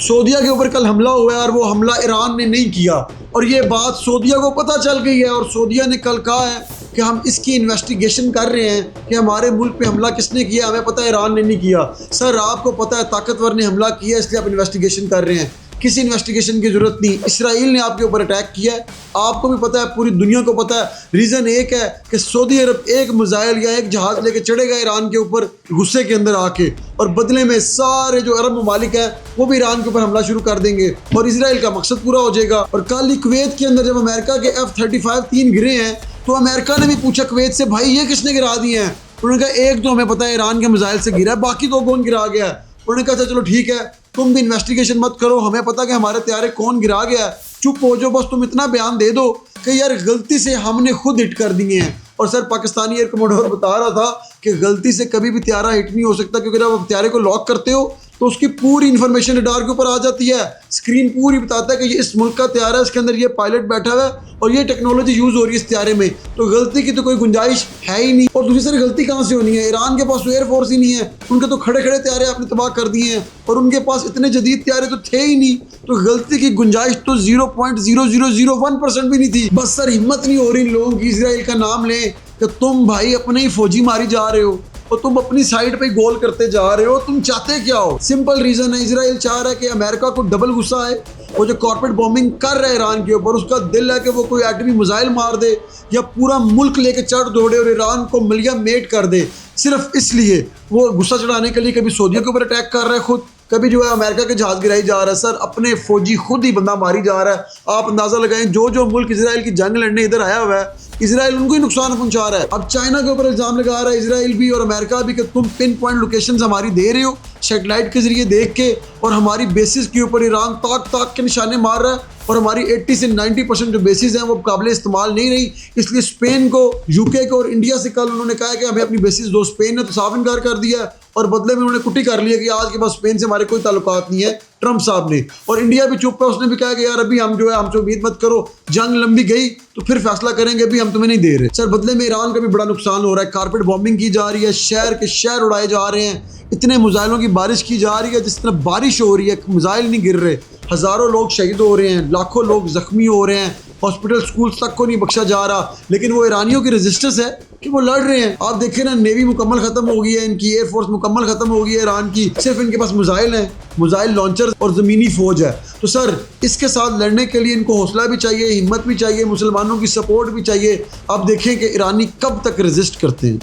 सऊदीया के ऊपर कल हमला हुआ है और वो हमला ईरान ने नहीं किया, और ये बात सऊदीया को पता चल गई है। और सऊदीया ने कल कहा है कि हम इसकी इन्वेस्टिगेशन कर रहे हैं कि हमारे मुल्क पे हमला किसने किया। हमें पता है ईरान ने नहीं किया। सर आपको पता है ताकतवर ने हमला किया, इसलिए आप इन्वेस्टिगेशन कर रहे हैं। किसी इन्वेस्टिगेशन की ज़रूरत नहीं। इसराइल ने आपके ऊपर अटैक किया है, आपको भी पता है, पूरी दुनिया को पता है। रीज़न एक है कि सऊदी अरब एक मिसाइल या एक जहाज़ लेके चढ़ेगा ईरान के ऊपर गुस्से के अंदर आके, और बदले में सारे जो अरब ममालिक हैं वो भी ईरान के ऊपर हमला शुरू कर देंगे और इसराइल का मकसद पूरा हो जाएगा। और कल ही कुवैत के अंदर जब अमेरिका के F-35 3 गिरे हैं तो अमेरिका ने भी पूछा कुवैत से, भाई ये किसने गिरा दिए हैं? उन्होंने कहा एक तो हमें पता है ईरान के मिसाइल से गिरा है, बाकी तो कौन गिरा गया है? उन्होंने कहा चलो ठीक है, तुम भी इन्वेस्टिगेशन मत करो, हमें पता कि हमारे त्यारे कौन गिरा गया है, चुप हो जाओ, बस तुम इतना बयान दे दो कि यार गलती से हमने खुद हिट कर दिए हैं। और सर पाकिस्तानी एयर कमोडोर बता रहा था कि गलती से कभी भी त्यारा हिट नहीं हो सकता, क्योंकि जब आप त्यारे को लॉक करते हो तो उसकी पूरी इन्फॉर्मेशन रडार के ऊपर आ जाती है। स्क्रीन पूरी बताता है कि ये इस मुल्क का त्यारा है, इसके अंदर ये पायलट बैठा हुआ है और ये टेक्नोलॉजी यूज़ हो रही है इस त्यारे में, तो गलती की तो कोई गुंजाइश है ही नहीं। और दूसरी सारी गलती कहाँ से होनी है? ईरान के पास तो एयरफोर्स ही नहीं है, उनके तो खड़े खड़े त्यारे आपने तबाह कर दिए हैं, और उनके पास इतने जदीद त्यारे तो थे ही नहीं, तो गलती की गुंजाइश तो 0.0001% भी नहीं थी। बस सर हिम्मत नहीं हो रही लोगों की इसराइल का नाम लें कि तुम भाई अपने ही फौजी मारी जा रहे हो और तुम अपनी साइड पे गोल करते जा रहे हो। तुम चाहते क्या हो? सिंपल रीजन है, इसराइल चाह रहा है कि अमेरिका को डबल गुस्सा है। वो जो कॉर्पोरेट बॉम्बिंग कर रहा है ईरान के ऊपर, उसका दिल है कि वो कोई एटमी मिसाइल मार दे या पूरा मुल्क लेके चढ़ दौड़े और ईरान को मिलिया मेट कर दे। सिर्फ इसलिए वो गुस्सा चढ़ाने के लिए कभी सऊदीया के ऊपर अटैक कर रहा है खुद, कभी जो है अमेरिका के जहाज गिराई जा रहा है। सर अपने फौजी खुद ही बंदा मारी जा रहा है। आप अंदाजा लगाएं, जो जो मुल्क इसराइल की जंग लड़ने इधर आया हुआ है, इसराइल उनको ही नुकसान पहुंचा रहा है। अब चाइना के ऊपर इल्जाम लगा रहा है इसराइल भी और अमेरिका भी कि तुम पिन पॉइंट लोकेशंस हमारी दे रहे हो सैटेलाइट के जरिए देख के, और हमारी बेसिस के ऊपर ईरान ताक ताक के निशाने मार रहा है, और हमारी 80 से 90% जो बेसिस हैं वो काबिल इस्तेमाल नहीं रही। इसलिए स्पेन को, यूके को और इंडिया से कल उन्होंने कहा कि हमें अपनी बेसिस दो। स्पेन ने तो साफ इनकार कर दिया और बदले में उन्होंने कुटी कर लिया कि आज के बाद स्पेन से हमारे कोई ताल्लुकात नहीं है, ट्रंप साहब ने। और इंडिया भी चुप है, उसने भी कहा कि यार अभी हम जो है हमसे उम्मीद मत करो, जंग लंबी गई तो फिर फैसला करेंगे, अभी हम तुम्हें नहीं दे रहे। सर बदले में ईरान का भी बड़ा नुकसान हो रहा है। कारपेट बॉम्बिंग की जा रही है, शहर के शहर उड़ाए जा रहे हैं, इतने मिसाइलों की बारिश की जा रही है, जिस तरह बारिश हो रही है मिसाइल नहीं गिर रहे, हज़ारों लोग शहीद हो रहे हैं, लाखों लोग जख्मी हो रहे हैं, हॉस्पिटल स्कूल्स तक को नहीं बख्शा जा रहा। लेकिन वो ईरानियों की रेजिस्टेंस है कि वो लड़ रहे हैं। आप देखें ना, नेवी मुकम्मल ख़त्म हो गई है इनकी, एयरफोर्स मुकम्मल ख़त्म हो गई है ईरान की, सिर्फ इनके पास मिसाइल हैं, मिसाइल लॉन्चर और ज़मीनी फ़ौज है। तो सर इसके साथ लड़ने के लिए इनको हौसला भी चाहिए, हिम्मत भी चाहिए, मुसलमानों की सपोर्ट भी चाहिए। आप देखें कि ईरानी कब तक रेजिस्ट करते हैं।